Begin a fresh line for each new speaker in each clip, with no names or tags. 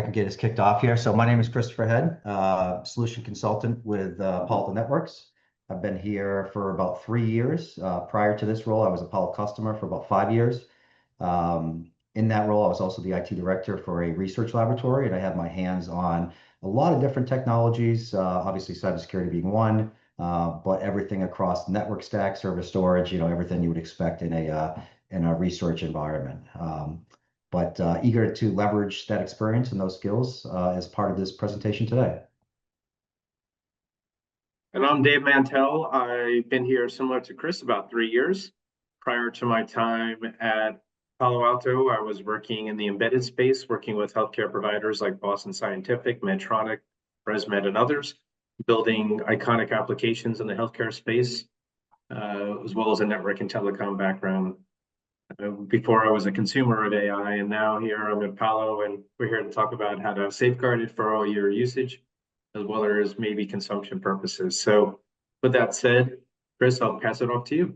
could get us kicked off here. So my name is Christopher Head, solution consultant with Palo Networks. I've been here for about 3 years. Prior to this role, I was a Palo customer for about 5 years. In that role, I was also the IT director for a research laboratory, and I have my hands on a lot of different technologies, obviously cybersecurity being one, but everything across network stack, server storage, everything you would expect in a research environment. But eager to leverage that experience and those skills as part of this presentation today.
And I'm Dave Mantell. I've been here similar to Chris about 3 years. Prior to my time at Palo Alto, I was working in the embedded space, working with healthcare providers like Boston Scientific, Medtronic, ResMed, and others, building iconic applications in the healthcare space, as well as a network and telecom background. Before I was a consumer of AI, and now here I'm at Palo, and we're here to talk about how to safeguard it for all your usage, as well as maybe consumption purposes. So with that said, Chris, I'll pass it off to you.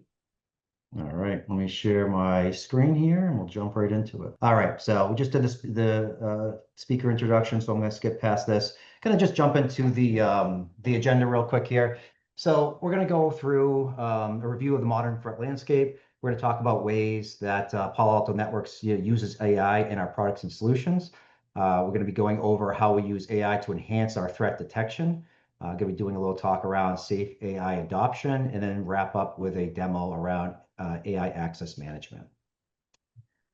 All right, let me share my screen here and we'll jump right into it. All right, so we just did the speaker introduction, so I'm going to skip past this. Kind of just jump into the agenda real quick here. So we're going to go through a review of the modern threat landscape. We're going to talk about ways that Palo Alto Networks uses AI in our products and solutions. We're going to be going over how we use AI to enhance our threat detection. Going to be doing a little talk around safe AI adoption, and then wrap up with a demo around AI access management.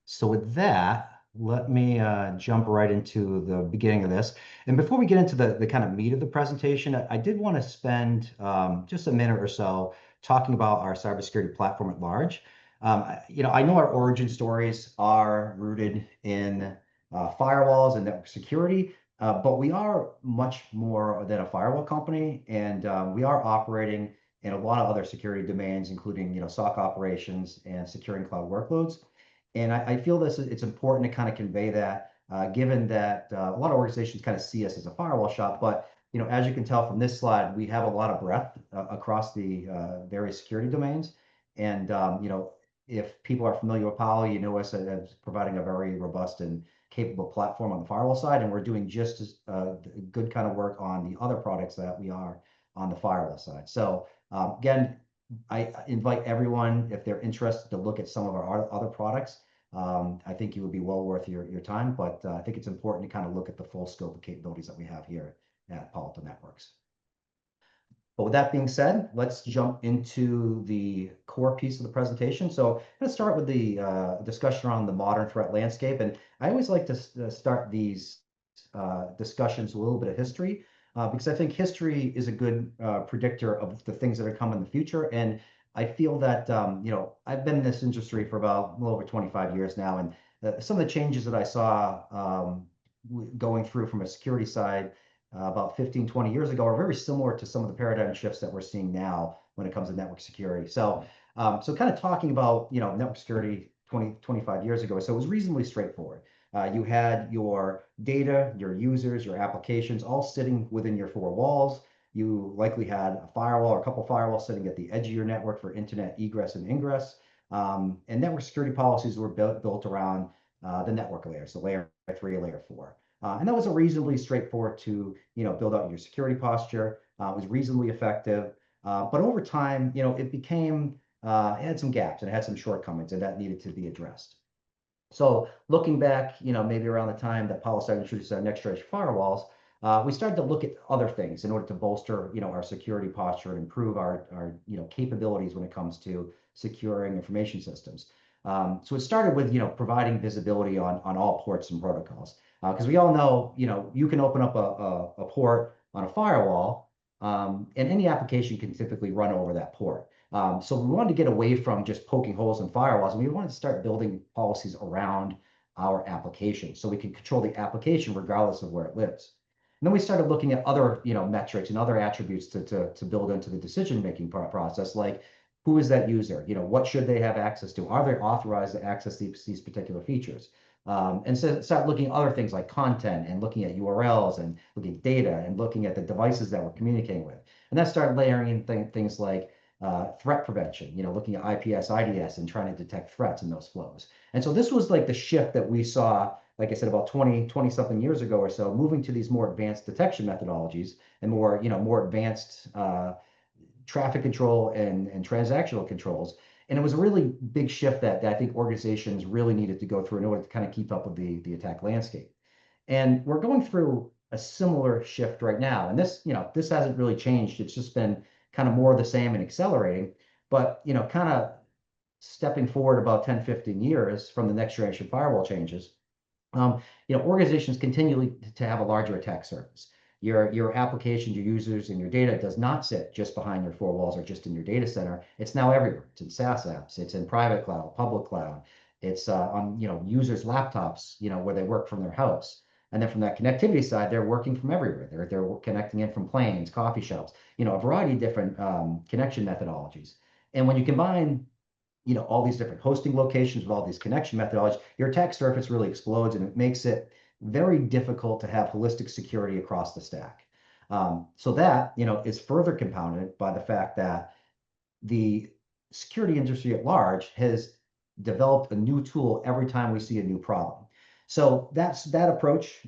So with that, let me jump right into the beginning of this. And before we get into the kind of meat of the presentation, I did want to spend just a minute or so talking about our cybersecurity platform at large. I know our origin stories are rooted in firewalls and network security, but we are much more than a firewall company, and we are operating in a lot of other security domains, including SOC operations and securing cloud workloads. And I feel it's important to kind of convey that, given that a lot of organizations kind of see us as a firewall shop, but as you can tell from this slide, we have a lot of breadth across the various security domains. And if people are familiar with Palo, you know us as providing a very robust and capable platform on the firewall side, and we're doing just as good kind of work on the other products that we are on the firewall side. So again, I invite everyone, if they're interested, to look at some of our other products. I think it would be well worth your time, but I think it's important to kind of look at the full scope of capabilities that we have here at Palo Alto Networks. But with that being said, let's jump into the core piece of the presentation. So I'm going to start with the discussion around the modern threat landscape. And I always like to start these discussions with a little bit of history, because I think history is a good predictor of the things that are coming in the future. And I feel that, I've been in this industry for about a little over 25 years now. And some of the changes that I saw going through from a security side about 15, 20 years ago are very similar to some of the paradigm shifts that we're seeing now when it comes to network security. So kind of talking about, network security 20, 25 years ago, so it was reasonably straightforward. You had your data, your users, your applications all sitting within your four walls. You likely had a firewall or a couple firewalls sitting at the edge of your network for internet egress and ingress. And network security policies were built around the network layer, so layer 3, layer 4. And that was a reasonably straightforward to build out your security posture. It was reasonably effective, but over time, it had some gaps and it had some shortcomings, and that needed to be addressed. So looking back, maybe around the time that Palo started introducing our next generation firewalls, we started to look at other things in order to bolster, our security posture and improve our capabilities when it comes to securing information systems. So it started with, providing visibility on all ports and protocols. Because we all know, you can open up a port on a firewall, and any application can typically run over that port. So we wanted to get away from just poking holes in firewalls, and we wanted to start building policies around our application so we can control the application regardless of where it lives. And then we started looking at other, metrics and other attributes to build into the decision-making process, like who is that user? What should they have access to? Are they authorized to access these particular features? And so start looking at other things like content and looking at URLs and looking at data and looking at the devices that we're communicating with. And that started layering in things like threat prevention, looking at IPS, IDS and trying to detect threats in those flows. And so this was like the shift that we saw like I said, about 20 something years ago or so, moving to these more advanced detection methodologies and more advanced traffic control and transactional controls. And it was a really big shift that I think organizations really needed to go through in order to kind of keep up with the attack landscape. And we're going through a similar shift right now. And this hasn't really changed. It's just been kind of more of the same and accelerating. But, kind of stepping forward about 10, 15 years from the next generation firewall changes, organizations continually to have a larger attack surface. Your applications, your users, and your data does not sit just behind your four walls or just in your data center. It's now everywhere. It's in SaaS apps. It's in private cloud, public cloud. It's on users' laptops, where they work from their house. And then from that connectivity side, they're working from everywhere. They're connecting in from planes, coffee shops, a variety of different connection methodologies. And when you combine all these different hosting locations with all these connection methodologies, your attack surface really explodes, and it makes it very difficult to have holistic security across the stack. So that, is further compounded by the fact that the security industry at large has developed a new tool every time we see a new problem. So that approach,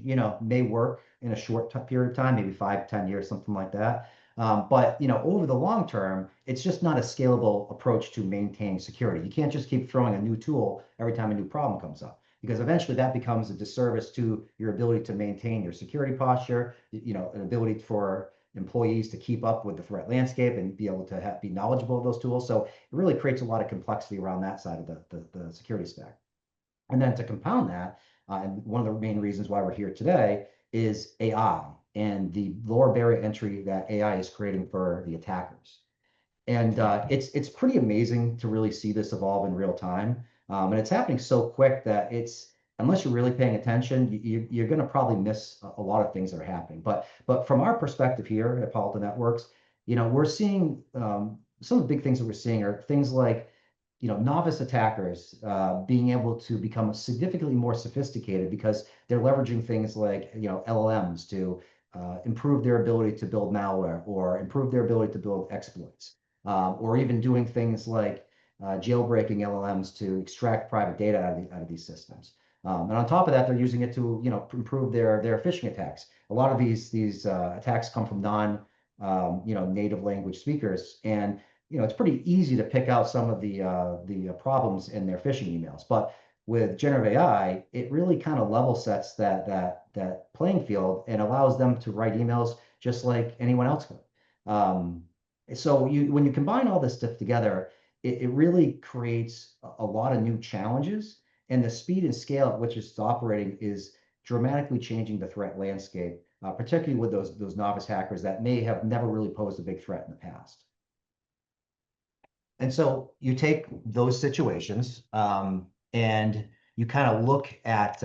may work in a short period of time, maybe 5, 10 years, something like that. But over the long term, it's just not a scalable approach to maintaining security. You can't just keep throwing a new tool every time a new problem comes up, because eventually that becomes a disservice to your ability to maintain your security posture, an ability for employees to keep up with the threat landscape and be able to be knowledgeable of those tools. So it really creates a lot of complexity around that side of the security stack. And then to compound that, and one of the main reasons why we're here today is AI and the lower barrier entry that AI is creating for the attackers. And it's pretty amazing to really see this evolve in real time. And it's happening so quick that unless you're really paying attention, you're going to probably miss a lot of things that are happening. But from our perspective here at Palo Alto Networks, we're seeing some of the big things that we're seeing are things like novice attackers being able to become significantly more sophisticated because they're leveraging things like LLMs to improve their ability to build malware or improve their ability to build exploits, or even doing things like jailbreaking LLMs to extract private data out of these systems. And on top of that, they're using it to improve their phishing attacks. A lot of these attacks come from native language speakers, and it's pretty easy to pick out some of the problems in their phishing emails. But with generative AI, it really kind of level sets that playing field and allows them to write emails just like anyone else could. So when you combine all this stuff together, it really creates a lot of new challenges, and the speed and scale at which it's operating is dramatically changing the threat landscape, particularly with those novice hackers that may have never really posed a big threat in the past. And so you take those situations and you kind of look at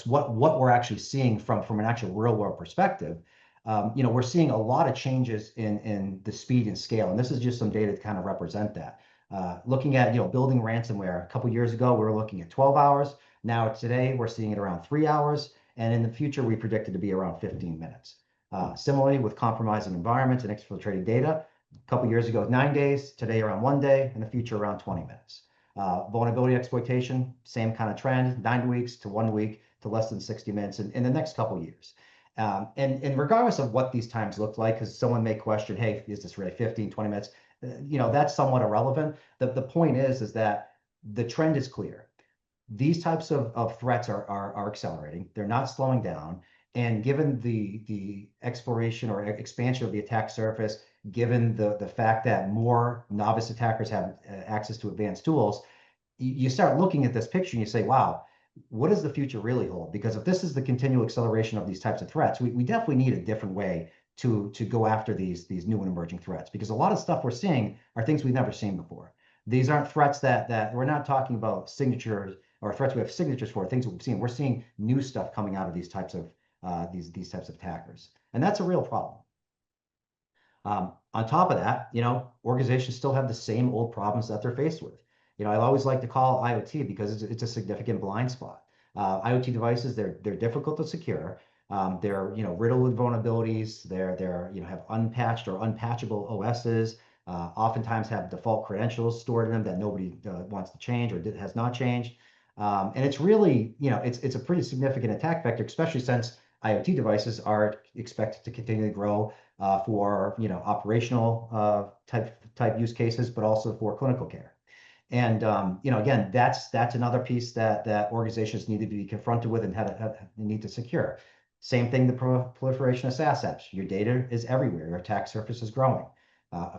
what we're actually seeing from an actual real world perspective. We're seeing a lot of changes in the speed and scale, and this is just some data to kind of represent that. Looking at building ransomware, a couple years ago we were looking at 12 hours. Now today we're seeing it around 3 hours, and in the future we predict it to be around 15 minutes. Similarly, with compromising environments and exfiltrated data, a couple years ago, 9 days, today around 1 day, in the future around 20 minutes. Vulnerability exploitation, same kind of trend, 9 weeks to 1 week to less than 60 minutes in the next couple years. And regardless of what these times look like, because someone may question, hey, is this really 15, 20 minutes? That's somewhat irrelevant. The point is that the trend is clear. These types of threats are accelerating. They're not slowing down. And given the exploration or expansion of the attack surface, given the fact that more novice attackers have access to advanced tools, you start looking at this picture and you say, wow, what does the future really hold? Because if this is the continual acceleration of these types of threats, we definitely need a different way to go after these new and emerging threats, because a lot of stuff we're seeing are things we've never seen before. These aren't threats that we're not talking about signatures or threats we have signatures for, things we've seen. We're seeing new stuff coming out of these types of these types of attackers, and that's a real problem. On top of that, organizations still have the same old problems that they're faced with. I always like to call IoT because it's a significant blind spot. IoT devices, they're difficult to secure. They're riddled with vulnerabilities. They're have unpatched or unpatchable OSs. Oftentimes have default credentials stored in them that nobody wants to change or has not changed. And it's really, it's a pretty significant attack vector, especially since IoT devices are expected to continue to grow for, operational type use cases, but also for clinical care. And again, that's another piece that organizations need to be confronted with and need to secure. Same thing, the proliferation of SaaS apps. Your data is everywhere. Your attack surface is growing.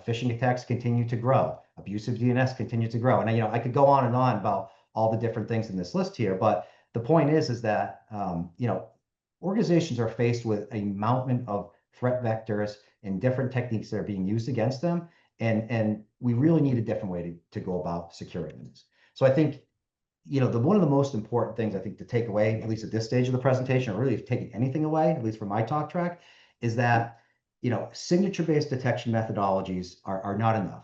Phishing attacks continue to grow. Abusive DNS continue to grow. And I could go on and on about all the different things in this list here, but the point is that organizations are faced with a mountain of threat vectors and different techniques that are being used against them. And we really need a different way to go about securing this. So I think, one of the most important things I think to take away, at least at this stage of the presentation, or really taking anything away, at least from my talk track, is that, signature-based detection methodologies are not enough.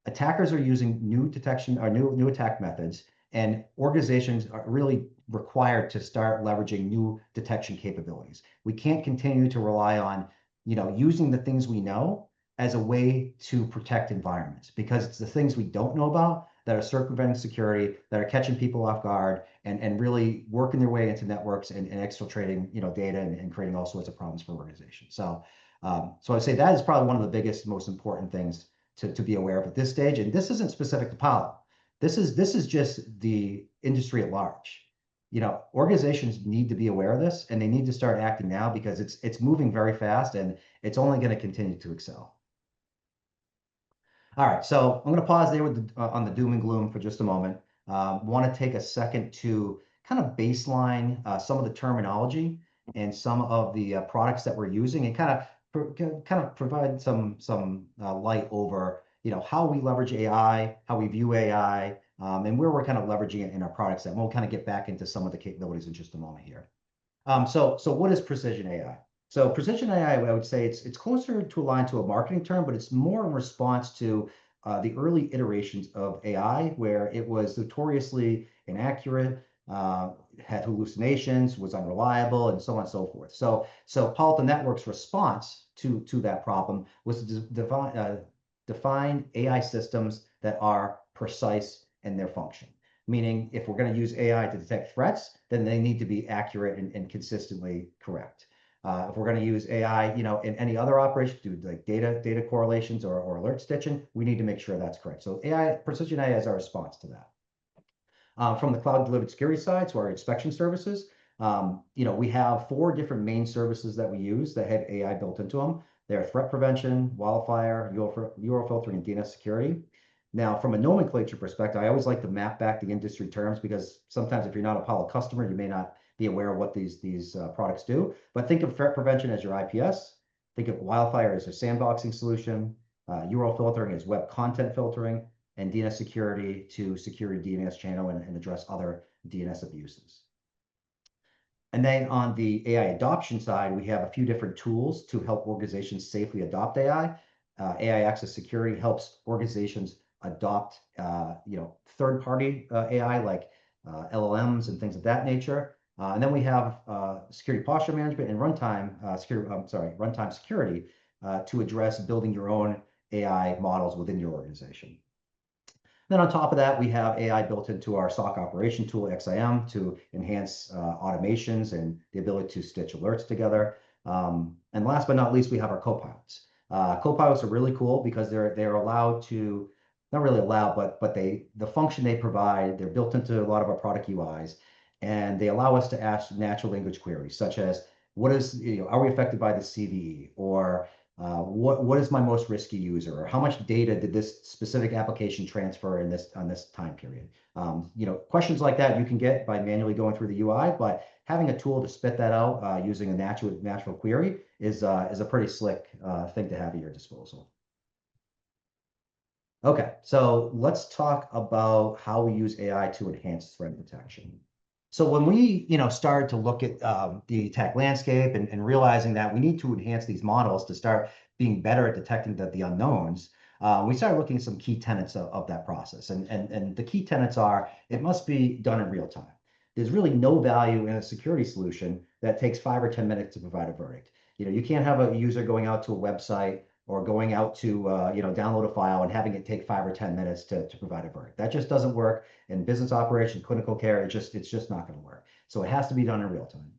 Attackers are using new detection or new attack methods, and organizations are really required to start leveraging new detection capabilities. We can't continue to rely on, using the things we know as a way to protect environments, because it's the things we don't know about that are circumventing security, that are catching people off guard, and really working their way into networks and exfiltrating, data and creating all sorts of problems for organizations. So I'd say that is probably one of the biggest, most important things to be aware of at this stage. And this isn't specific to Palo. This is just the industry at large. Organizations need to be aware of this, and they need to start acting now, because it's moving very fast, and it's only going to continue to excel. All right, so I'm going to pause there with on the doom and gloom for just a moment. Want to take a second to kind of baseline some of the terminology and some of the products that we're using, and kind of provide some light over how we leverage AI, how we view AI, and where we're kind of leveraging it in our products. And we'll kind of get back into some of the capabilities in just a moment here. So what is precision AI? So precision AI, I would say it's closer to align to a marketing term, but it's more in response to the early iterations of AI, where it was notoriously inaccurate, had hallucinations, was unreliable, and so on and so forth. So Palo Alto Networks' response to that problem was to define AI systems that are precise in their function. Meaning, if we're going to use AI to detect threats, then they need to be accurate and consistently correct. If we're going to use AI, in any other operation, do like data correlations or alert stitching, we need to make sure that's correct. So precision AI is our response to that. From the cloud delivered security side to our inspection services, we have 4 different main services that we use that have AI built into them. They're threat prevention, wildfire, URL filtering, and DNS security. Now, from a nomenclature perspective, I always like to map back the industry terms, because sometimes if you're not a Palo customer, you may not be aware of what these products do. But think of threat prevention as your IPS. Think of wildfire as a sandboxing solution, URL filtering as web content filtering, and DNS security to secure your DNS channel and address other DNS abuses. And then on the AI adoption side, we have a few different tools to help organizations safely adopt AI. AI Access Security helps organizations adopt, third-party AI like LLMs and things of that nature. And then we have security posture management and runtime security to address building your own AI models within your organization. Then on top of that, we have AI built into our SOC operation tool, XIM, to enhance automations and the ability to stitch alerts together. And last but not least, we have our copilots. Copilots are really cool because they're allowed to, not really allowed, but the function they provide, they're built into a lot of our product UIs, and they allow us to ask natural language queries, such as are we affected by the CVE, or what is my most risky user, or how much data did this specific application transfer on this time period? Questions like that you can get by manually going through the UI, but having a tool to spit that out using a natural query is a pretty slick thing to have at your disposal. Okay, so let's talk about how we use AI to enhance threat detection. So when we, started to look at the attack landscape and realizing that we need to enhance these models to start being better at detecting the unknowns, we started looking at some key tenets of that process. And the key tenets are, it must be done in real time. There's really no value in a security solution that takes 5 or 10 minutes to provide a verdict. You can't have a user going out to a website, or going out to download a file and having it take 5 or 10 minutes to provide a verdict. That just doesn't work in business operations, clinical care. It's just not going to work. So it has to be done in real time.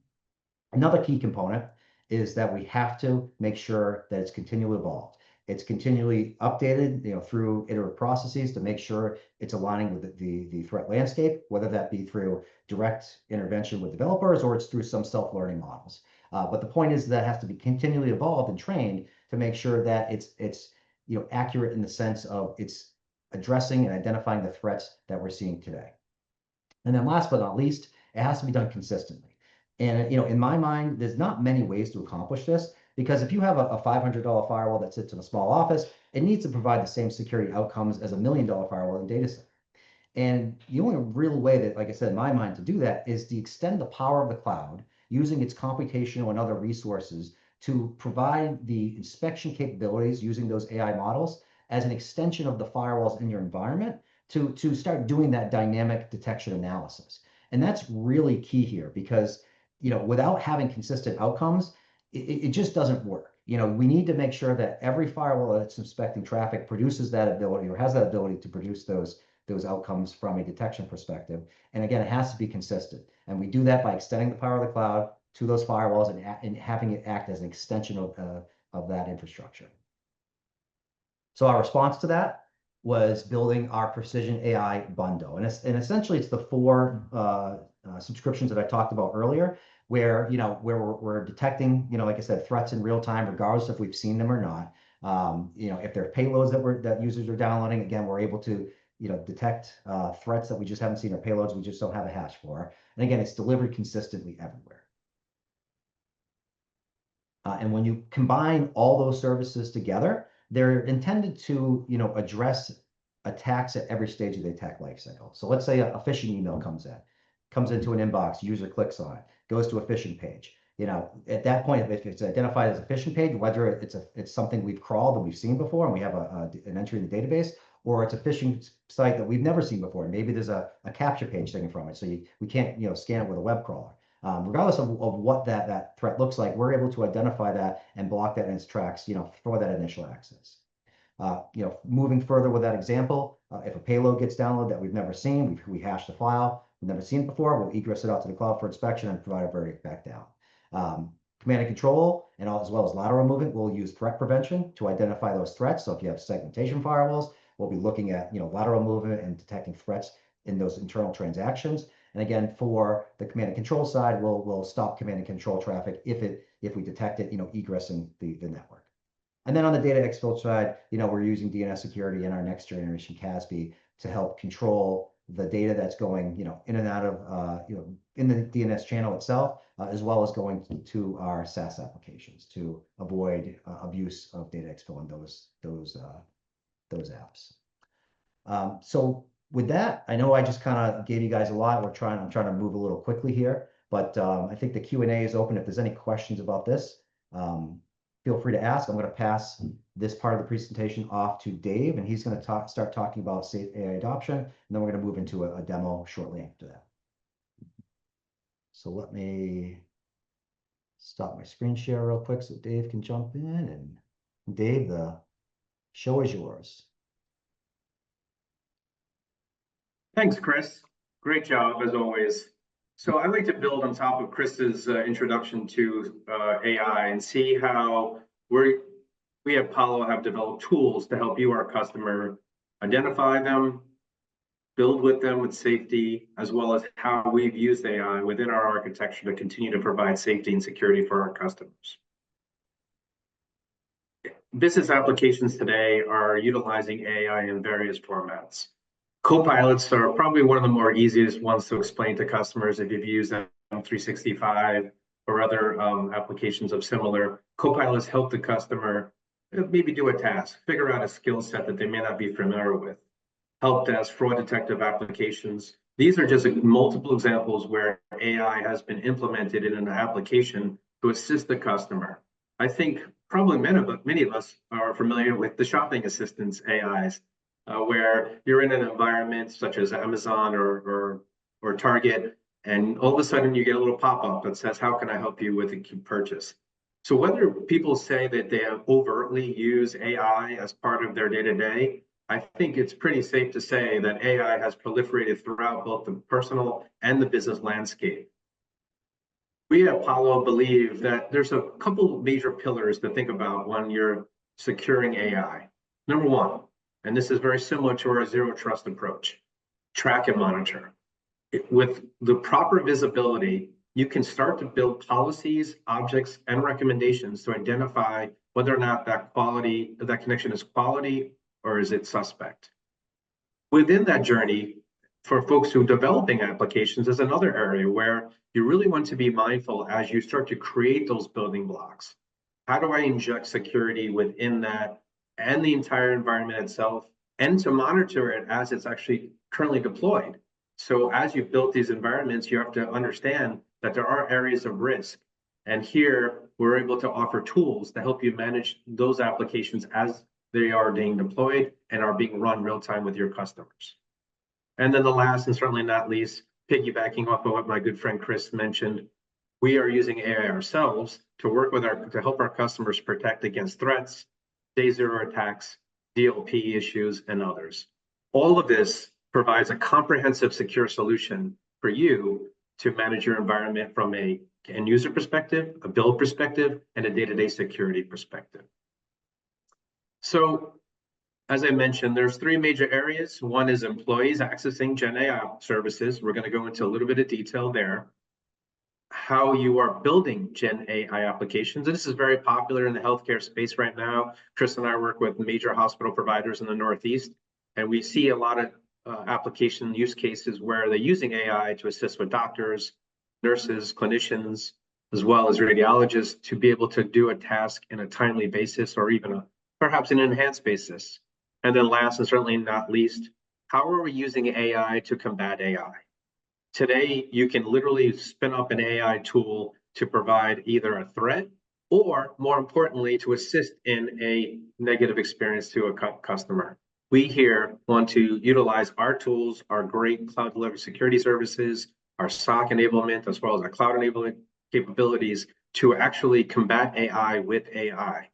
Another key component is that we have to make sure that it's continually evolved. It's continually updated, through iterative processes to make sure it's aligning with the threat landscape, whether that be through direct intervention with developers or it's through some self-learning models. But the point is that it has to be continually evolved and trained to make sure that it's accurate in the sense of it's addressing and identifying the threats that we're seeing today. And then last but not least, it has to be done consistently. And in my mind, there's not many ways to accomplish this, because if you have a $500 firewall that sits in a small office, it needs to provide the same security outcomes as a $1 million firewall in a data center. And the only real way that, like I said, in my mind, to do that is to extend the power of the cloud using its computational and other resources to provide the inspection capabilities using those AI models as an extension of the firewalls in your environment to start doing that dynamic detection analysis. And that's really key here because, without having consistent outcomes, it just doesn't work. We need to make sure that every firewall that's inspecting traffic produces that ability or has that ability to produce those outcomes from a detection perspective. And again, it has to be consistent. And we do that by extending the power of the cloud to those firewalls and having it act as an extension of that infrastructure. So our response to that was building our Precision AI bundle. And essentially, it's the 4 subscriptions that I talked about earlier, where we're detecting, like I said, threats in real time, regardless if we've seen them or not. If there are payloads that users are downloading, again, we're able to detect threats that we just haven't seen, or payloads we just don't have a hash for. And again, it's delivered consistently everywhere. And when you combine all those services together, they're intended to address attacks at every stage of the attack lifecycle. So let's say a phishing email comes into an inbox, user clicks on it, goes to a phishing page. At that point, if it's identified as a phishing page, whether it's something we've crawled and we've seen before and we have an entry in the database, or it's a phishing site that we've never seen before, and maybe there's a capture page taken from it, so we can't scan it with a web crawler. Regardless of what that threat looks like, we're able to identify that and block that in its tracks, for that initial access. Moving further with that example, if a payload gets downloaded that we've never seen, we hash the file, we've never seen it before, we'll egress it out to the cloud for inspection and provide a verdict back down. Command and control, and as well as lateral movement, we'll use threat prevention to identify those threats. So if you have segmentation firewalls, we'll be looking at lateral movement and detecting threats in those internal transactions. And again, for the command and control side, we'll stop command and control traffic if we detect it, egressing the network. And then on the data exfil side, we're using DNS security and our next generation CASB to help control the data that's going, in and out of, in the DNS channel itself, as well as going to our SaaS applications to avoid abuse of data exfil in those apps. So with that, I know I just kind of gave you guys a lot. I'm trying to move a little quickly here, but I think the Q&A is open. If there's any questions about this, feel free to ask. I'm going to pass this part of the presentation off to Dave, and he's going to start talking about safe AI adoption, and then we're going to move into a demo shortly after that. So let me stop my screen share real quick so Dave can jump in. And Dave, the show is yours.
Thanks, Chris. Great job, as always. So I'd like to build on top of Chris's introduction to AI and see how we at Palo have developed tools to help you, our customer, identify them, build with them with safety, as well as how we've used AI within our architecture to continue to provide safety and security for our customers. Business applications today are utilizing AI in various formats. Copilots are probably one of the more easiest ones to explain to customers if you've used them 365 or other applications of similar. Copilots help the customer maybe do a task, figure out a skill set that they may not be familiar with. Help desk, fraud detective applications. These are just multiple examples where AI has been implemented in an application to assist the customer. I think probably many of us are familiar with the shopping assistance AIs. Where you're in an environment such as Amazon or Target, and all of a sudden you get a little pop-up that says, how can I help you with a purchase? So whether people say that they have overtly use AI as part of their day-to-day, I think it's pretty safe to say that AI has proliferated throughout both the personal and the business landscape. We at Palo believe that there's a couple of major pillars to think about when you're securing AI. Number one, and this is very similar to our zero trust approach, track and monitor. With the proper visibility, you can start to build policies, objects, and recommendations to identify whether or not that connection is quality or is it suspect. Within that journey, for folks who are developing applications, is another area where you really want to be mindful as you start to create those building blocks. How do I inject security within that and the entire environment itself, and to monitor it as it's actually currently deployed? So as you've built these environments, you have to understand that there are areas of risk. And here, we're able to offer tools to help you manage those applications as they are being deployed and are being run real time with your customers. And then the last, and certainly not least, piggybacking off of what my good friend Chris mentioned, we are using AI ourselves to work with to help our customers protect against threats, day zero attacks, DLP issues, and others. All of this provides a comprehensive secure solution for you to manage your environment from a end user perspective, a build perspective, and a day-to-day security perspective. So, as I mentioned, there's three major areas. One is employees accessing Gen AI services. We're going to go into a little bit of detail there. How you are building Gen AI applications. And this is very popular in the healthcare space right now. Chris and I work with major hospital providers in the Northeast, and we see a lot of application use cases where they're using AI to assist with doctors, nurses, clinicians, as well as radiologists to be able to do a task in a timely basis or even perhaps an enhanced basis. And then last and certainly not least, how are we using AI to combat AI? Today, you can literally spin up an AI tool to provide either a threat or, more importantly, to assist in a negative experience to a customer. We here want to utilize our tools, our great cloud delivered security services, our SOC enablement, as well as our cloud enablement capabilities to actually combat AI with AI.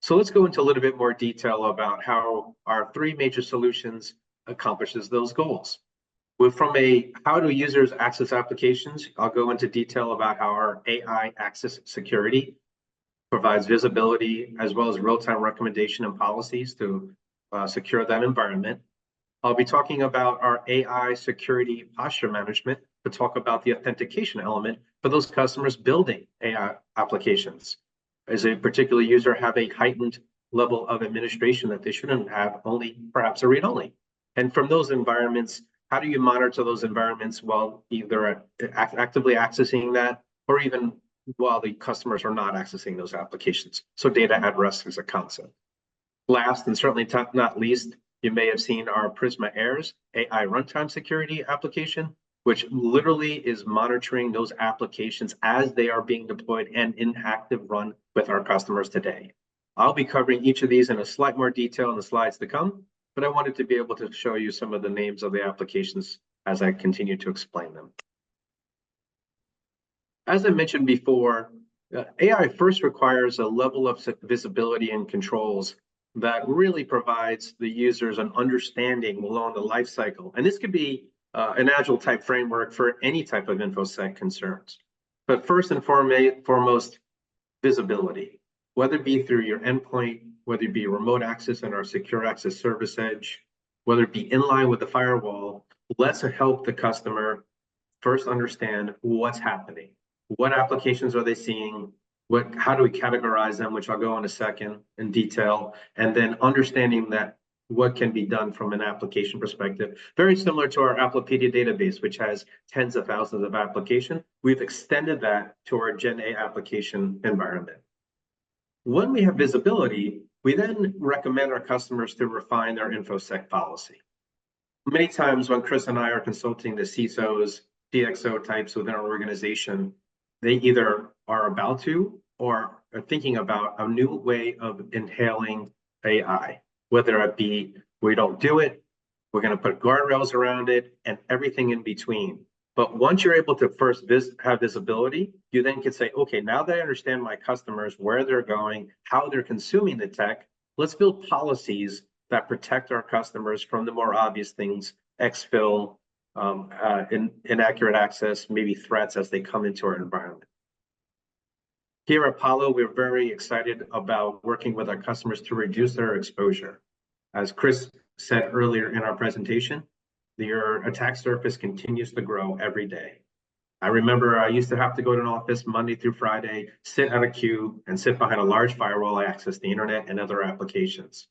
So let's go into a little bit more detail about how our three major solutions accomplishes those goals. From how do users access applications, I'll go into detail about how our AI access security provides visibility as well as real-time recommendation and policies to secure that environment. I'll be talking about our AI security posture management to talk about the authentication element for those customers building AI applications. Does a particular user have a heightened level of administration that they shouldn't have, only perhaps a read-only? And from those environments, how do you monitor those environments while either actively accessing that or even while the customers are not accessing those applications? So data at rest is a concept. Last and certainly not least, you may have seen our Prisma AIRS AI runtime security application, which literally is monitoring those applications as they are being deployed and in active run with our customers today. I'll be covering each of these in a slight more detail in the slides to come, but I wanted to be able to show you some of the names of the applications as I continue to explain them. As I mentioned before, AI first requires a level of visibility and controls that really provides the users an understanding along the life cycle. And this could be an agile type framework for any type of InfoSec concerns. But first and foremost, visibility, whether it be through your endpoint, whether it be remote access in our secure access service edge, whether it be in line with the firewall, let's help the customer first understand what's happening. What applications are they seeing? How do we categorize them, which I'll go in a second in detail, and then understanding that what can be done from an application perspective. Very similar to our Applepedia database, which has tens of thousands of applications. We've extended that to our Gen A application environment. When we have visibility, we then recommend our customers to refine their InfoSec policy. Many times when Chris and I are consulting the CISOs, DXO types within our organization, they either are about to or are thinking about a new way of inhaling AI, whether it be we don't do it, we're going to put guardrails around it, and everything in between. But once you're able to first have visibility, you then can say, okay, now that I understand my customers, where they're going, how they're consuming the tech, let's build policies that protect our customers from the more obvious things, exfil, inaccurate access, maybe threats as they come into our environment. Here at Palo, we're very excited about working with our customers to reduce their exposure. As Chris said earlier in our presentation, your attack surface continues to grow every day. I remember I used to have to go to an office Monday through Friday, sit at a queue, and sit behind a large firewall to access the internet and other applications.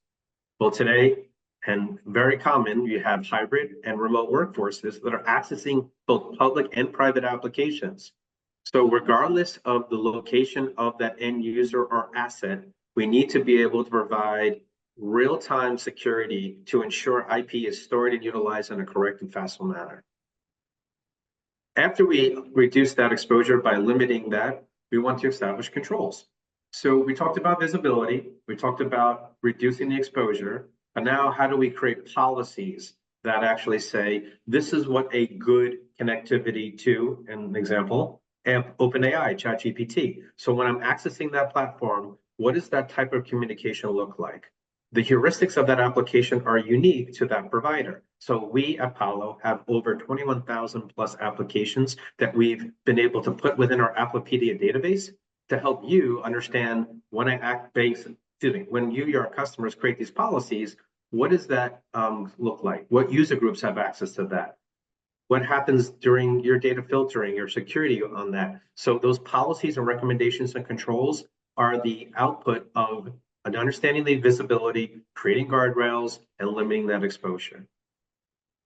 Well, today, and very common, you have hybrid and remote workforces that are accessing both public and private applications. So regardless of the location of that end user or asset, we need to be able to provide real-time security to ensure IP is stored and utilized in a correct and facile manner. After we reduce that exposure by limiting that, we want to establish controls. So we talked about visibility, we talked about reducing the exposure, and now how do we create policies that actually say, this is what a good connectivity to, an example, and OpenAI, ChatGPT. So when I'm accessing that platform, what does that type of communication look like? The heuristics of that application are unique to that provider. So we at Palo have over 21,000 plus applications that we've been able to put within our Applepedia database to help you understand when when you, your customers, create these policies, what does that look like? What user groups have access to that? What happens during your data filtering, your security on that? So those policies and recommendations and controls are the output of an understanding the visibility, creating guardrails, and limiting that exposure.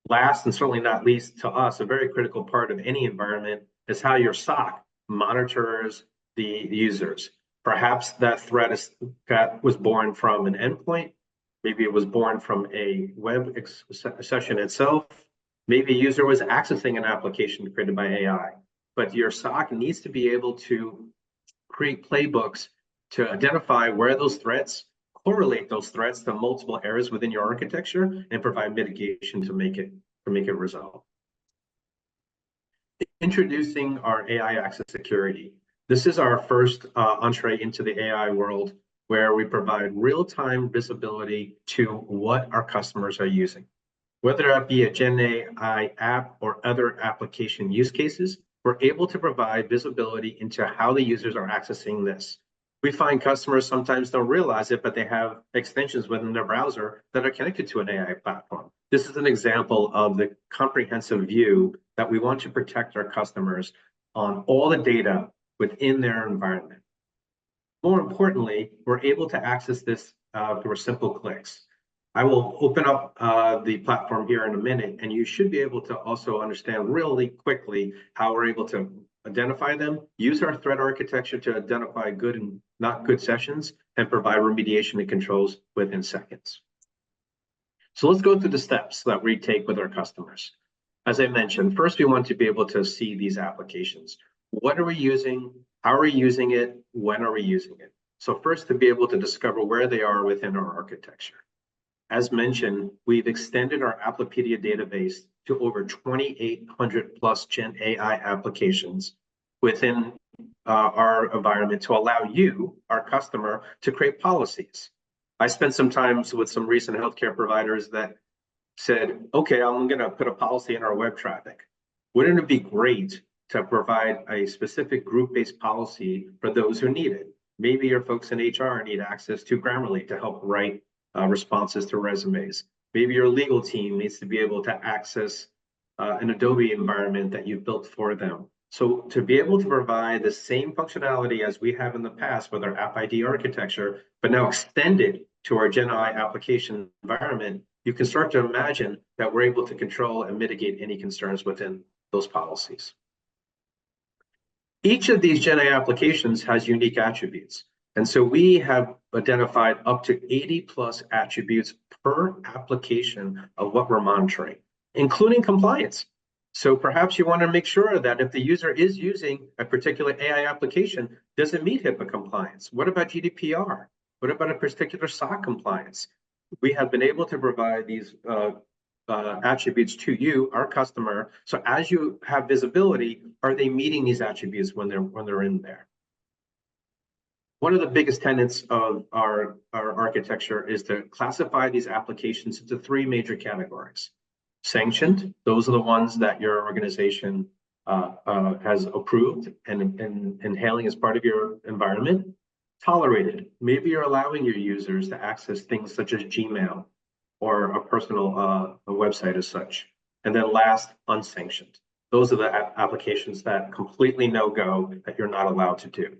Last, and certainly not least to us, a very critical part of any environment is how your SOC monitors the users. Perhaps that threat was born from an endpoint. Maybe it was born from a web session itself. Maybe a user was accessing an application created by AI. But your SOC needs to be able to create playbooks to identify where those threats, correlate those threats to multiple areas within your architecture, and provide mitigation to make it resolve. Introducing our AI access security. This is our first entree into the AI world, where we provide real-time visibility to what our customers are using. Whether that be a Gen AI app or other application use cases, we're able to provide visibility into how the users are accessing this. We find customers sometimes don't realize it, but they have extensions within their browser that are connected to an AI platform. This is an example of the comprehensive view that we want to protect our customers on all the data within their environment. More importantly, we're able to access this through simple clicks. I will open up the platform here in a minute, and you should be able to also understand really quickly how we're able to identify them, use our threat architecture to identify good and not good sessions, and provide remediation and controls within seconds. So let's go through the steps that we take with our customers. As I mentioned, first we want to be able to see these applications. What are we using? How are we using it? When are we using it? So first, to be able to discover where they are within our architecture. As mentioned, we've extended our Applepedia database to over 2,800 plus Gen AI applications within our environment to allow you, our customer, to create policies. I spent some time with some recent healthcare providers that said, okay, I'm going to put a policy in our web traffic. Wouldn't it be great to provide a specific group-based policy for those who need it? Maybe your folks in HR need access to Grammarly to help write responses to resumes. Maybe your legal team needs to be able to access an Adobe environment that you've built for them. So to be able to provide the same functionality as we have in the past with our App ID architecture, but now extended to our Gen AI application environment, you can start to imagine that we're able to control and mitigate any concerns within those policies. Each of these Gen AI applications has unique attributes. And so we have identified up to 80 plus attributes per application of what we're monitoring, including compliance. So perhaps you want to make sure that if the user is using a particular AI application, does it meet HIPAA compliance? What about GDPR? What about a particular SOC compliance? We have been able to provide these attributes to you, our customer. So as you have visibility, are they meeting these attributes when they're in there? One of the biggest tenets of our architecture is to classify these applications into three major categories. Sanctioned, those are the ones that your organization has approved and handling as part of your environment. Tolerated, maybe you're allowing your users to access things such as Gmail or a personal a website as such. And then last, unsanctioned. Those are the applications that completely no-go that you're not allowed to do.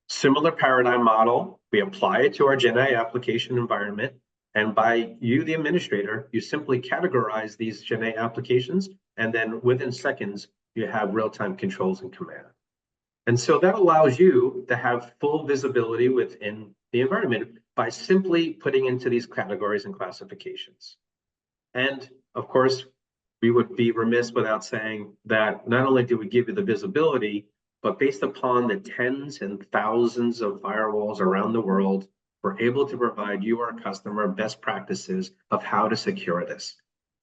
Similar paradigm model, we apply it to our GenAI application environment. And by you, the administrator, you simply categorize these GenAI applications, and then within seconds, you have real-time controls and command. And so that allows you to have full visibility within the environment by simply putting into these categories and classifications. And of course, we would be remiss without saying that not only do we give you the visibility, but based upon the tens and thousands of firewalls around the world, we're able to provide you, our customer, best practices of how to secure this.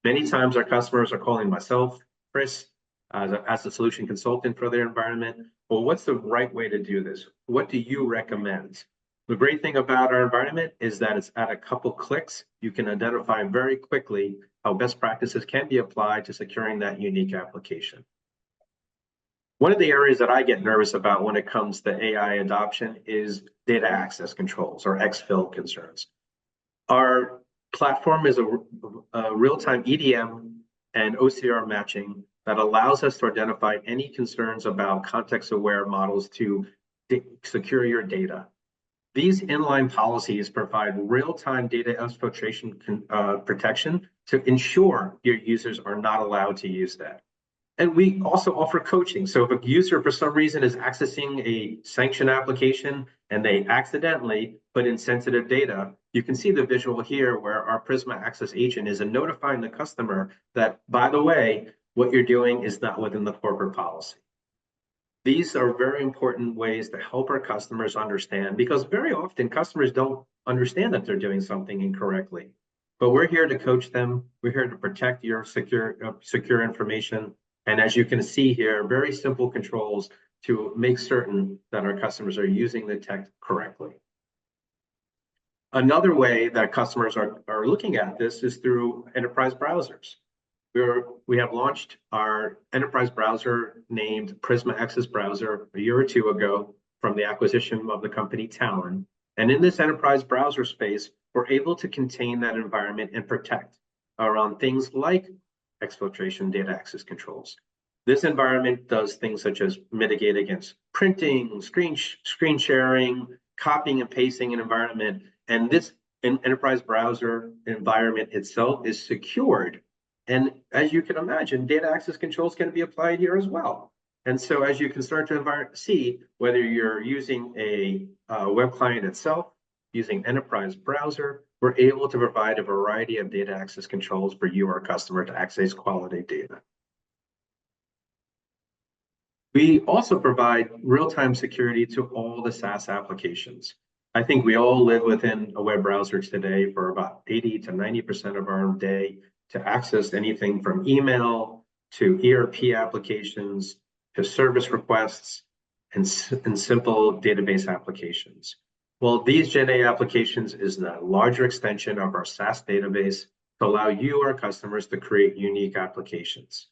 Many times our customers are calling myself, Chris, as a solution consultant for their environment. Well, what's the right way to do this? What do you recommend? The great thing about our environment is that it's at a couple clicks. You can identify very quickly how best practices can be applied to securing that unique application. One of the areas that I get nervous about when it comes to AI adoption is data access controls or exfil concerns. Our platform is a real-time EDM and OCR matching that allows us to identify any concerns about context-aware models to secure your data. These inline policies provide real-time data exfiltration protection to ensure your users are not allowed to use that. And we also offer coaching. So if a user for some reason is accessing a sanctioned application and they accidentally put in sensitive data, you can see the visual here where our Prisma Access agent is notifying the customer that, by the way, what you're doing is not within the corporate policy. These are very important ways to help our customers understand, because very often customers don't understand that they're doing something incorrectly. But we're here to coach them. We're here to protect your secure information. And as you can see here, very simple controls to make certain that our customers are using the tech correctly. Another way that customers are looking at this is through enterprise browsers. We have launched our enterprise browser named Prisma Access Browser a year or two ago from the acquisition of the company Talon. And in this enterprise browser space, we're able to contain that environment and protect around things like exfiltration data access controls. This environment does things such as mitigate against printing, screen sharing, copying and pasting an environment. And this enterprise browser environment itself is secured. And as you can imagine, data access controls can be applied here as well. And so as you can start to see, whether you're using a web client itself, using enterprise browser, we're able to provide a variety of data access controls for you, our customer, to access quality data. We also provide real-time security to all the SaaS applications. I think we all live within a web browser today for about 80 to 90% of our day to access anything from email to ERP applications to service requests and simple database applications. Well, these GenAI applications is a larger extension of our SaaS database to allow you, our customers, to create unique applications.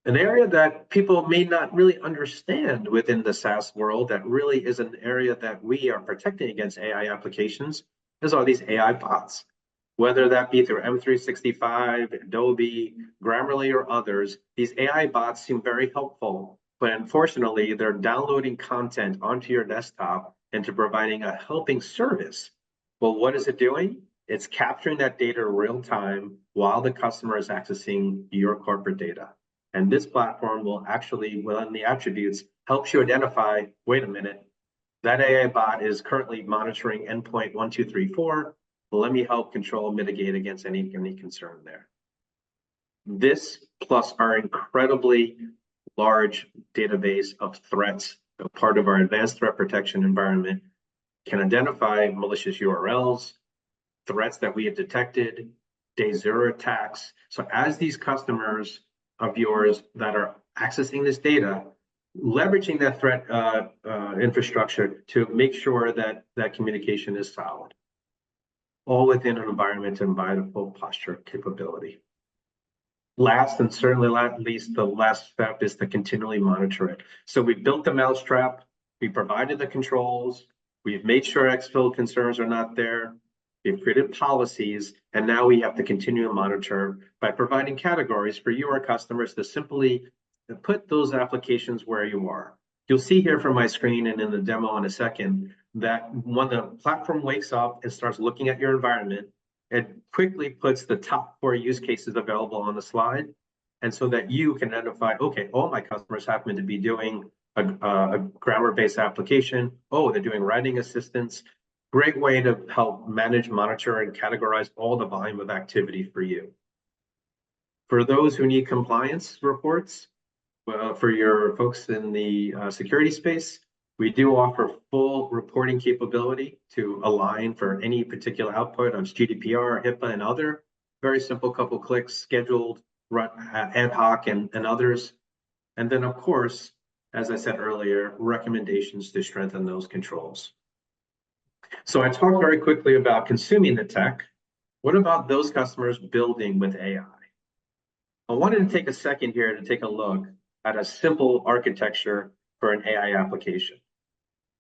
An area that people may not really understand within the SaaS world that really is an area that we are protecting against AI applications is all these AI bots. Whether that be through M365, Adobe, Grammarly, or others, these AI bots seem very helpful, but unfortunately, they're downloading content onto your desktop into providing a helping service. Well, what is it doing? It's capturing that data real time while the customer is accessing your corporate data. And this platform will actually, within the attributes, helps you identify, wait a minute, that AI bot is currently monitoring endpoint 1234. Let me help control, mitigate against any concern there. This plus our incredibly large database of threats, part of our advanced threat protection environment, can identify malicious URLs, threats that we have detected, day zero attacks. So as these customers of yours that are accessing this data, leveraging that threat infrastructure to make sure that that communication is solid, all within an environment and by the full posture capability. Last and certainly not least, the last step is to continually monitor it. So we built the mousetrap, we provided the controls, we've made sure exfil concerns are not there, we've created policies, and now we have to continue to monitor by providing categories for you, our customers, to simply put those applications where you are. You'll see here from my screen and in the demo in a second that when the platform wakes up and starts looking at your environment, it quickly puts the top 4 use cases available on the slide. And so that you can identify, okay, all my customers happen to be doing a grammar-based application. Oh, they're doing writing assistance. Great way to help manage, monitor, and categorize all the volume of activity for you. For those who need compliance reports, for your folks in the security space, we do offer full reporting capability to align for any particular output of GDPR, HIPAA, and other. Very simple, couple clicks, scheduled, ad hoc, and others. And then, of course, as I said earlier, recommendations to strengthen those controls. So I talked very quickly about consuming the tech. What about those customers building with AI? I wanted to take a second here to take a look at a simple architecture for an AI application.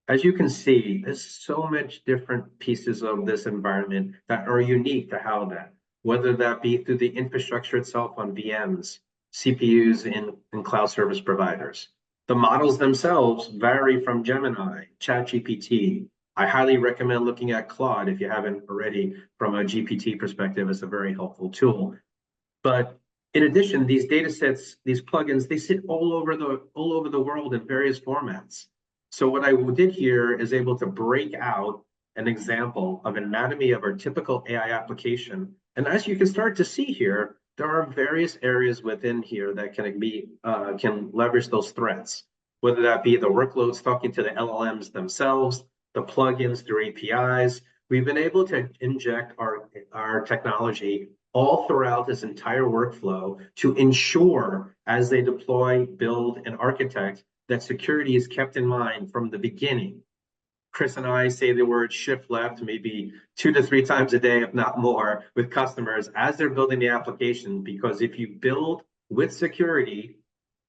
As you can see, there's so much different pieces of this environment that are unique to how that, whether that be through the infrastructure itself on VMs, CPUs in cloud service providers. The models themselves vary from Gemini, ChatGPT. I highly recommend looking at Claude if you haven't already. From a GPT perspective, it's a very helpful tool. But in addition, these data sets, these plugins, they sit all over the world in various formats. So what I did here is able to break out an example of anatomy of our typical AI application. And as you can start to see here, there are various areas within here that can leverage those threats, whether that be the workloads talking to the LLMs themselves, the plugins through APIs. We've been able to inject our technology all throughout this entire workflow to ensure, as they deploy, build, and architect, that security is kept in mind from the beginning. Chris and I say the word shift left maybe 2 to 3 times a day, if not more, with customers as they're building the application, because if you build with security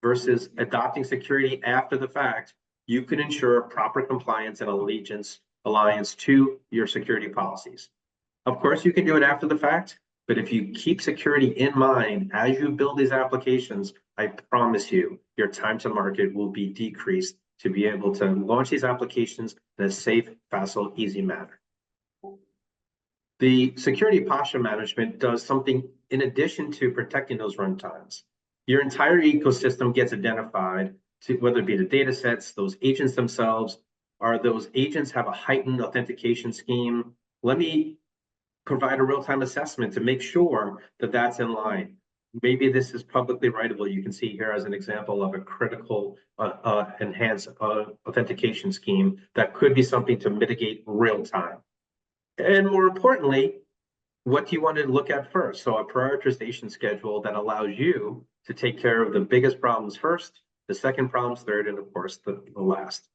versus adopting security after the fact, you can ensure proper compliance and alliance to your security policies. Of course, you can do it after the fact, but if you keep security in mind as you build these applications, I promise you, your time to market will be decreased to be able to launch these applications in a safe, facile, easy manner. The security posture management does something in addition to protecting those runtimes. Your entire ecosystem gets identified, to whether it be the data sets, those agents themselves, or those agents have a heightened authentication scheme. Let me provide a real-time assessment to make sure that that's in line. Maybe this is publicly writable. You can see here as an example of a critical enhanced authentication scheme that could be something to mitigate real time. And more importantly, what do you want to look at first? So a prioritization schedule that allows you to take care of the biggest problems first, the second problems third, and of course the last.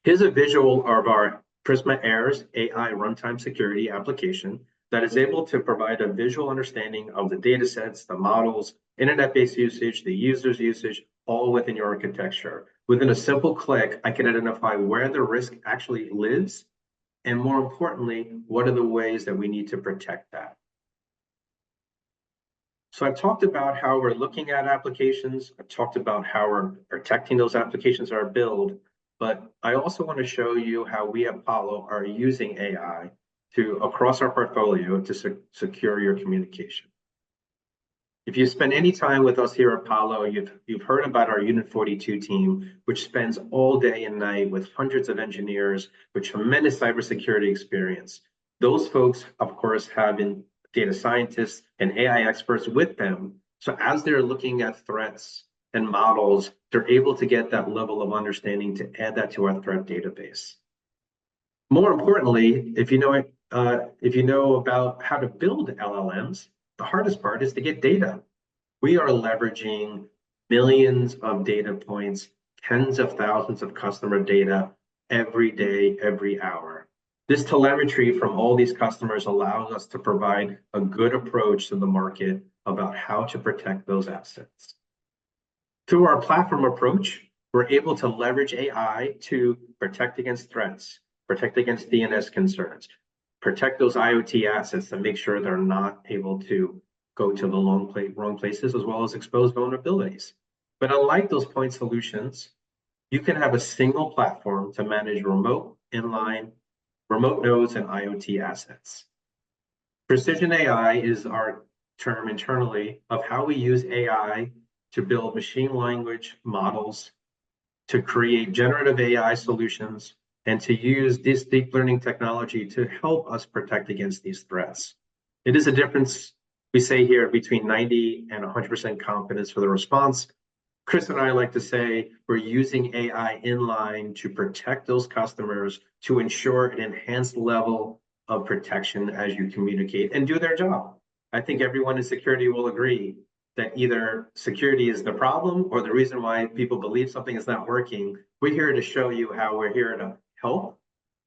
Here's a visual of our Prisma AIRS AI runtime security application that is able to provide a visual understanding of the data sets, the models, internet-based usage, the user's usage, all within your architecture. Within a simple click, I can identify where the risk actually lives, and more importantly, what are the ways that we need to protect that. So I've talked about how we're looking at applications. I've talked about how we're protecting those applications in our build, but I also want to show you how we at Palo are using AI across our portfolio to secure your communication. If you spend any time with us here at Palo, you've heard about our Unit 42 team, which spends all day and night with hundreds of engineers with tremendous cybersecurity experience. Those folks, of course, have data scientists and AI experts with them. So as they're looking at threats and models, they're able to get that level of understanding to add that to our threat database. More importantly, if you know if you know about how to build LLMs, the hardest part is to get data. We are leveraging millions of data points, tens of thousands of customer data every day, every hour. This telemetry from all these customers allows us to provide a good approach to the market about how to protect those assets. Through our platform approach, we're able to leverage AI to protect against threats, protect against DNS concerns, protect those IoT assets to make sure they're not able to go to the wrong places, as well as expose vulnerabilities. But unlike those point solutions, you can have a single platform to manage remote, inline, remote nodes, and IoT assets. Precision AI is our term internally of how we use AI to build machine language models, to create generative AI solutions, and to use this deep learning technology to help us protect against these threats. It is a difference, we say here, between 90 and 100% confidence for the response. Chris and I like to say we're using AI inline to protect those customers, to ensure an enhanced level of protection as you communicate and do their job. I think everyone in security will agree that either security is the problem or the reason why people believe something is not working. We're here to show you how we're here to help,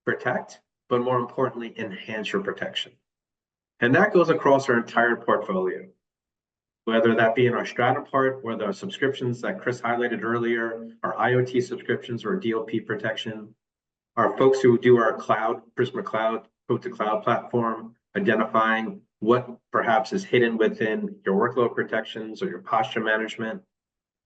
protect, but more importantly, enhance your protection. And that goes across our entire portfolio, whether that be in our Strata part or the subscriptions that Chris highlighted earlier, our IoT subscriptions or DLP protection, our folks who do our cloud, Prisma Cloud, code to cloud platform, identifying what perhaps is hidden within your workload protections or your posture management.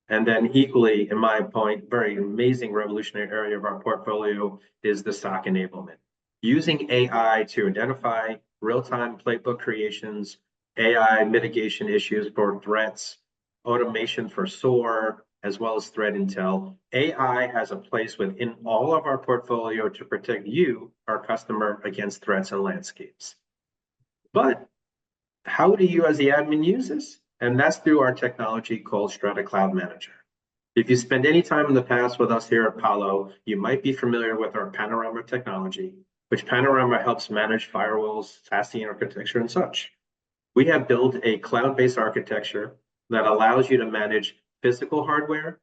And then equally, in my point, very amazing revolutionary area of our portfolio is the SOC enablement. Using AI to identify real-time playbook creations, AI mitigation issues for threats, automation for SOAR, as well as threat intel. AI has a place within all of our portfolio to protect you, our customer, against threats and landscapes. But how do you as the admin use this? And that's through our technology called Strata Cloud Manager. If you spend any time in the past with us here at Palo, you might be familiar with our Panorama technology, which Panorama helps manage firewalls, SASE architecture, and such. We have built a cloud-based architecture that allows you to manage physical hardware,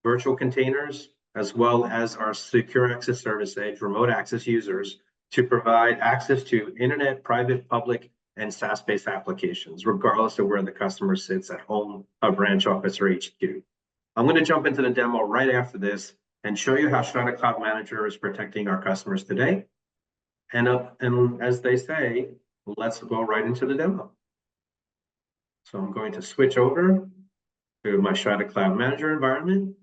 virtual containers, as well as our secure access service edge, remote access users, to provide access to internet, private, public, and SaaS-based applications, regardless of where the customer sits at home, a branch office, or HQ. I'm going to jump into the demo right after this and show you how Strata Cloud Manager is protecting our customers today. And as they say, let's go right into the demo. So I'm going to switch over to my Strata Cloud Manager environment.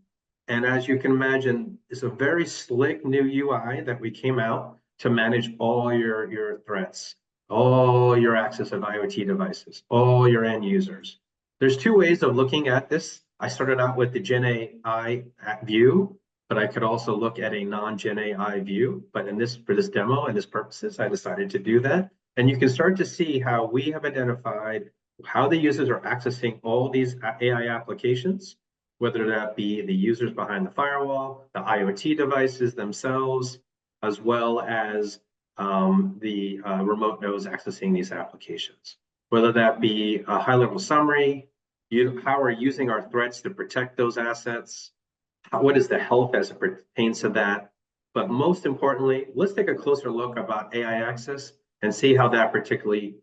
And as you can imagine, it's a very slick new UI that we came out to manage all your threats, all your access of IoT devices, all your end users. There's two ways of looking at this. I started out with the Gen AI view, but I could also look at a non-Gen AI view. But for this demo and this purposes, I decided to do that. And you can start to see how we have identified how the users are accessing all these AI applications, whether that be the users behind the firewall, the IoT devices themselves, as well as the remote nodes accessing these applications. Whether that be a high-level summary, how we're using our threats to protect those assets, what is the health as it pertains to that. But most importantly, let's take a closer look about AI access and see how that particularly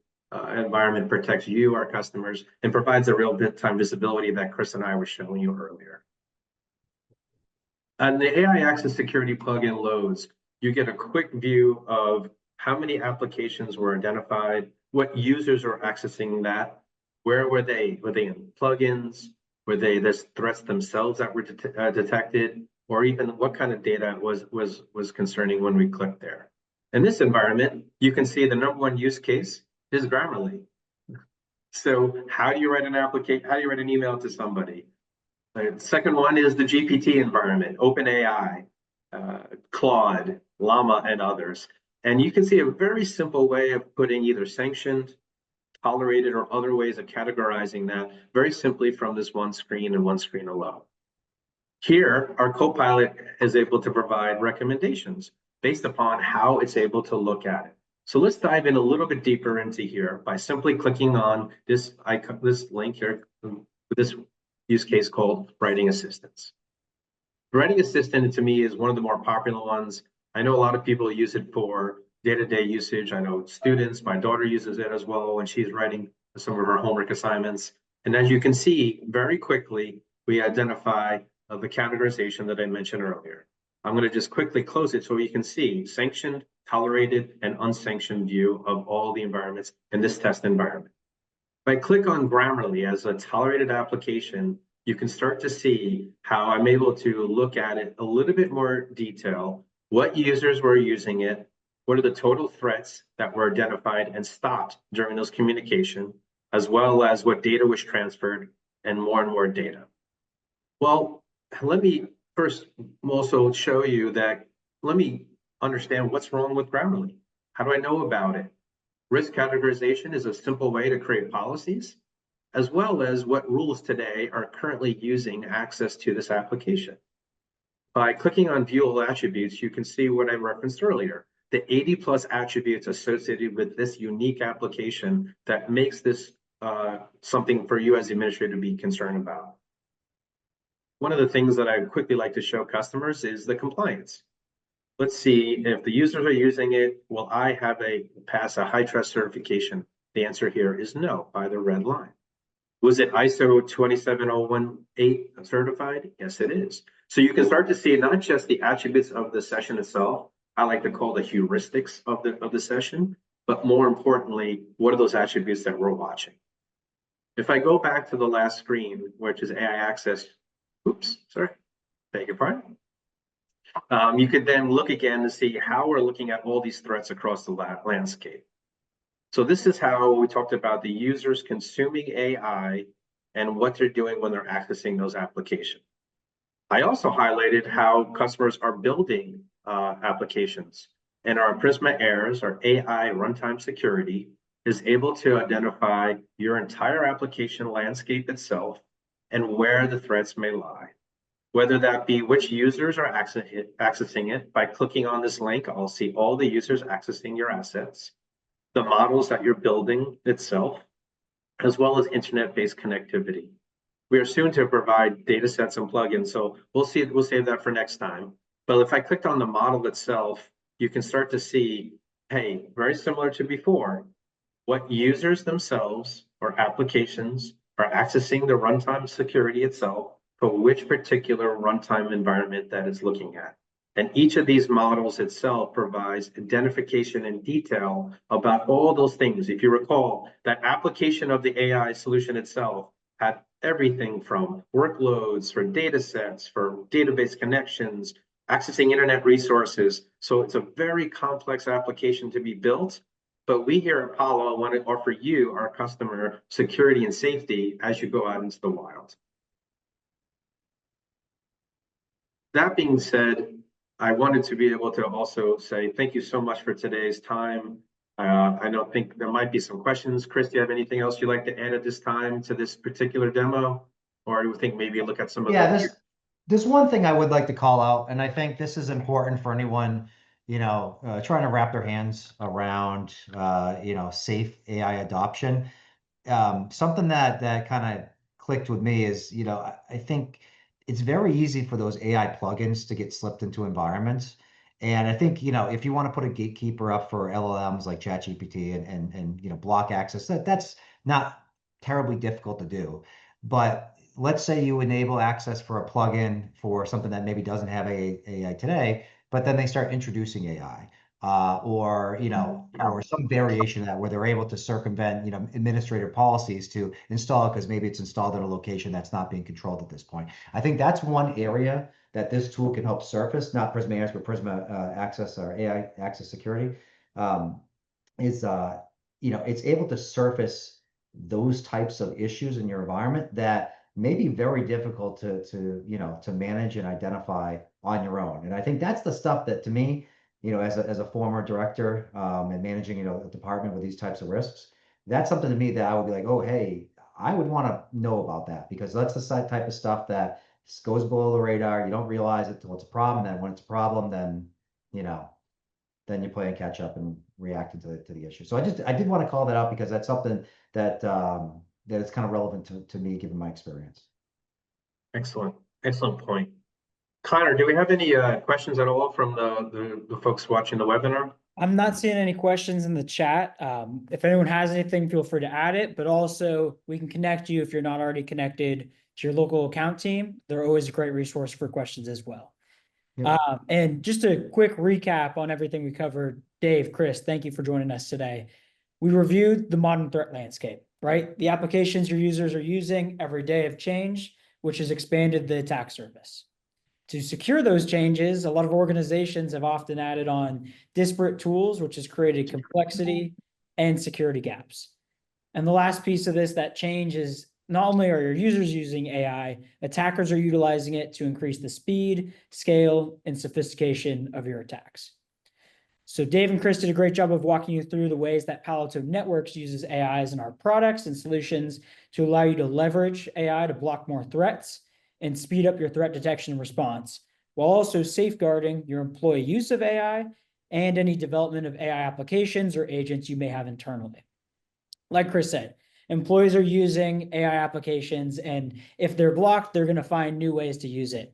environment protects you, our customers, and provides a real-time visibility that Chris and I were showing you earlier. On the AI Access Security plugin loads, you get a quick view of how many applications were identified, what users are accessing that, where were they? Were they in plugins? Were they the threats themselves that were detected? Or even what kind of data was concerning when we clicked there? In this environment, you can see the number one use case is Grammarly. So how do you write an application? How do you write an email to somebody? The second one is the GPT environment, OpenAI, Claude, Llama, and others. And you can see a very simple way of putting either sanctioned, tolerated, or other ways of categorizing that very simply from this one screen and one screen alone. Here, our Copilot is able to provide recommendations based upon how it's able to look at it. So let's dive in a little bit deeper into here by simply clicking on this icon, this link here, with this use case called Writing Assistance. Writing Assistant to me is one of the more popular ones. I know a lot of people use it for day-to-day usage. I know students, my daughter uses it as well when she's writing some of her homework assignments. And as you can see, very quickly, we identify the categorization that I mentioned earlier. I'm going to just quickly close it so you can see sanctioned, tolerated, and unsanctioned view of all the environments in this test environment. If I click on Grammarly as a tolerated application, you can start to see how I'm able to look at it a little bit more detail, what users were using it, what are the total threats that were identified and stopped during those communication, as well as what data was transferred and more data. Well, let me first also show you that, let me understand what's wrong with Grammarly. How do I know about it? Risk categorization is a simple way to create policies, as well as what rules today are currently using access to this application. By clicking on View All Attributes, you can see what I referenced earlier, the 80+ attributes associated with this unique application that makes this something for you as the administrator to be concerned about. One of the things that I quickly like to show customers is the compliance. Let's see if the users are using it. Will I have pass a high trust certification? The answer here is no by the red line. Was it ISO 27018 certified? Yes, it is. So you can start to see not just the attributes of the session itself, I like to call the heuristics of the session, but more importantly, what are those attributes that we're watching? If I go back to the last screen, which is AI access, beg your pardon. You could then look again to see how we're looking at all these threats across the landscape. So this is how we talked about the users consuming AI and what they're doing when they're accessing those applications. I also highlighted how customers are building applications, and our Prisma AIRS, our AI runtime security, is able to identify your entire application landscape itself and where the threats may lie. Whether that be which users are accessing it. By clicking on this link, I'll see all the users accessing your assets, the models that you're building itself, as well as internet-based connectivity. We are soon to provide data sets and plugins, so we'll save that for next time. But if I clicked on the model itself, you can start to see, hey, very similar to before, what users themselves or applications are accessing the runtime security itself for which particular runtime environment that it's looking at. And each of these models itself provides identification and detail about all those things. If you recall, that application of the AI solution itself had everything from workloads, for data sets, for database connections, accessing internet resources. So it's a very complex application to be built. But we here at Palo want to offer you, our customer, security and safety as you go out into the wild. That being said, I wanted to be able to also say thank you so much for today's time. I don't think there might be some questions. Chris, do you have anything else you'd like to add at this time to this particular demo? Or do you think maybe look at some of
there's one thing I would like to call out, and I think this is important for anyone, trying to wrap their hands around, safe AI adoption. Something that kind of clicked with me is, I think it's very easy for those AI plugins to get slipped into environments. And I think, if you want to put a gatekeeper up for LLMs like ChatGPT and block access, that's not terribly difficult to do. But let's say you enable access for a plugin for something that maybe doesn't have AI today, but then they start introducing AI. Or some variation of that where they're able to circumvent administrator policies to install it because maybe it's installed at a location that's not being controlled at this point. I think that's one area that this tool can help surface, not Prisma AIRS, but Prisma Access or AI Access Security, is it's able to surface those types of issues in your environment that may be very difficult to manage and identify on your own. And I think that's the stuff that, to me, as a former director and managing, a department with these types of risks, that's something to me that I would be like, oh, hey, I would want to know about that, because that's the type of stuff that goes below the radar. You don't realize it till it's a problem. Then when it's a problem, then you're playing catch up, and reacting to the issue. So I did want to call that out because that's something that that is kind of relevant to me given my experience.
Excellent. Excellent point. Connor, do we have any questions at all from the folks watching the webinar?
I'm not seeing any questions in the chat. If anyone has anything, feel free to add it, but also we can connect you if you're not already connected to your local account team. They're always a great resource for questions as well.
Yeah.
And just a quick recap on everything we covered. Dave, Chris, thank you for joining us today. We reviewed the modern threat landscape, right? The applications your users are using every day have changed, which has expanded the attack surface. To secure those changes, a lot of organizations have often added on disparate tools, which has created complexity and security gaps. And the last piece of this, that change is not only are your users using AI, attackers are utilizing it to increase the speed, scale, and sophistication of your attacks. So Dave and Chris did a great job of walking you through the ways that Palo Alto Networks uses AIs in our products and solutions to allow you to leverage AI to block more threats and speed up your threat detection and response, while also safeguarding your employee use of AI and any development of AI applications or agents you may have internally. Like Chris said, employees are using AI applications, and if they're blocked, they're going to find new ways to use it.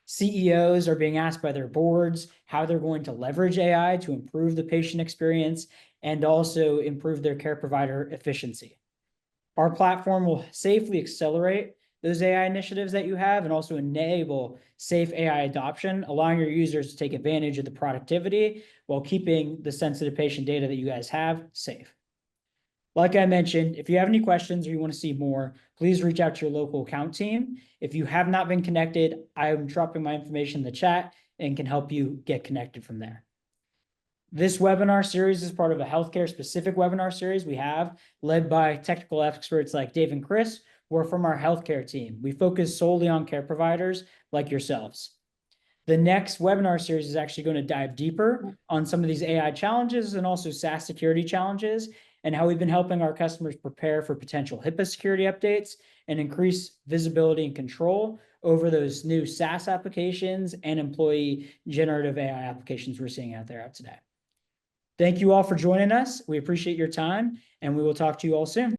CEOs are being asked by their boards how they're going to leverage AI to improve the patient experience and also improve their care provider efficiency. Our platform will safely accelerate those AI initiatives that you have and also enable safe AI adoption, allowing your users to take advantage of the productivity while keeping the sensitive patient data that you guys have safe. Like I mentioned, if you have any questions or you want to see more, please reach out to your local account team. If you have not been connected, I am dropping my information in the chat and can help you get connected from there. This webinar series is part of a healthcare specific webinar series we have led by technical experts like Dave and Chris. We're from our healthcare team. We focus solely on care providers like yourselves. The next webinar series is actually going to dive deeper on some of these AI challenges and also SaaS security challenges and how we've been helping our customers prepare for potential HIPAA security updates and increase visibility and control over those new SaaS applications and employee generative AI applications we're seeing out there today. Thank you all for joining us. We appreciate your time, and we will talk to you all soon.